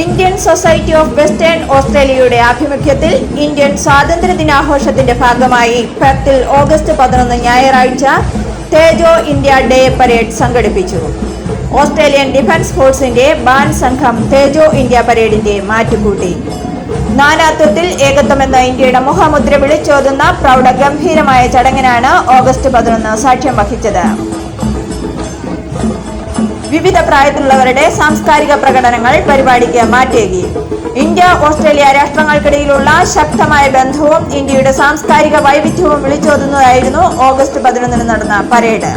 Indian society of western ഓസ്ട്രേലിയയുടെ ആഭിമുഖ്യത്തിൽ Indian സ്വാതന്ത്ര്യ ദിനാഘോഷത്തിന്റെ ഭാഗമായി പെർത്തിൽ ഓഗസ്റ്റ് 11 ഞായറാഴ്ച തേജോ ഇന്ത്യ ഡേ പരേഡ് സംഘടിപ്പിച്ചു. ഓസ്ട്രേലിയൻ ഡിഫൻസ് ഫോഴ്സിന്റെ ബാൻഡ് സംഘം തേജോ ഇന്ത്യ പരേഡിന്റെ മാറ്റുകൂട്ടി. നാനാത്വത്തിൽ ഏകത്വം എന്ന ഇന്ത്യയുടെ മുഖമുദ്ര വിളിച്ചോതുന്ന പ്രൗഢഗംഭീരമായ ചടങ്ങിനാണ് ഓഗസ്റ്റ് 11 സാക്ഷ്യം വഹിച്ചത്. വിവിധ പ്രായത്തിലുള്ളവരുടെ സാംസ്കാരിക പ്രകടനങ്ങൾ പരിപാടിക്ക് മാറ്റേകി. ഇന്ത്യ ഓസ്ട്രേലിയ രാഷ്ട്രങ്ങൾക്കിടയിലുള്ള ശക്തമായ ബന്ധവും ഇന്ത്യയുടെ സാംസ്കാരിക വൈവിധ്യവും വിളിച്ചോതുന്നതായിരുന്നു ഓഗസ്റ്റ് 11 നടന്ന പരേഡ്.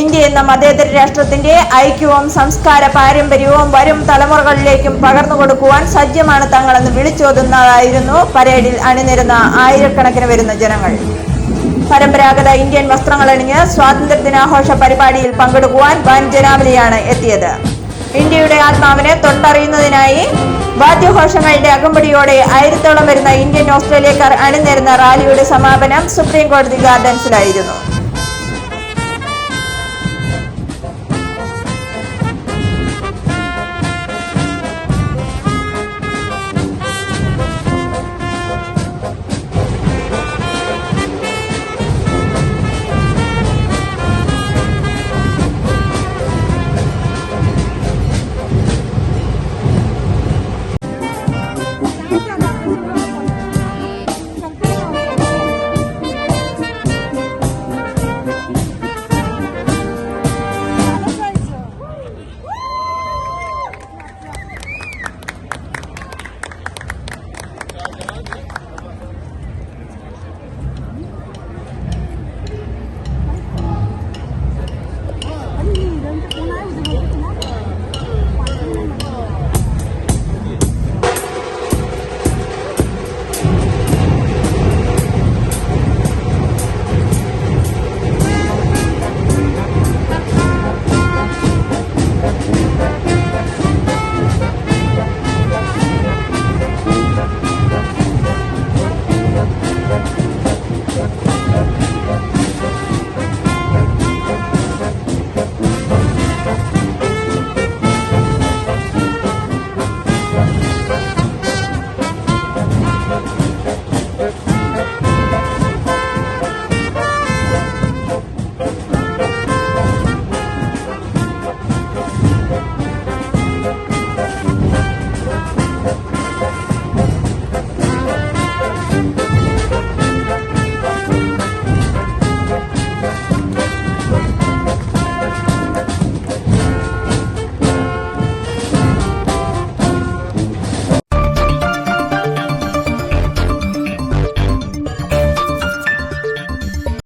ഇന്ത്യ എന്ന മതേതര രാഷ്ട്രത്തിന്റെ ഐക്യവും സംസ്കാര പാരമ്പര്യവും വരും തലമുറകളിലേക്കും പകർന്നു കൊടുക്കുവാൻ സജ്ജമാണ് തങ്ങളെന്ന് വിളിച്ചോതുന്നതായിരുന്നു പരേഡിൽ അണിനിരുന്ന ആയിരക്കണക്കിന് വരുന്ന ജനങ്ങൾ. പരമ്പരാഗത ഇന്ത്യൻ വസ്ത്രങ്ങളണിഞ്ഞ് സ്വാതന്ത്ര്യ ദിനാഘോഷ പരിപാടിയിൽ പങ്കെടുക്കുവാൻ വൻ ജനാവലിയാണ് എത്തിയത്. ഇന്ത്യയുടെ ആത്മാവിനെ തൊട്ടറിയുന്നതിനായി വാദ്യഘോഷങ്ങളുടെ അകമ്പടിയോടെ 1000ഓളം വരുന്ന ഇന്ത്യൻ ഓസ്ട്രേലിയക്കാർ അണിനിരുന്ന റാലിയുടെ സമാപനം സുപ്രീം കോടതി ഗാർഡൻസിലായിരുന്നു.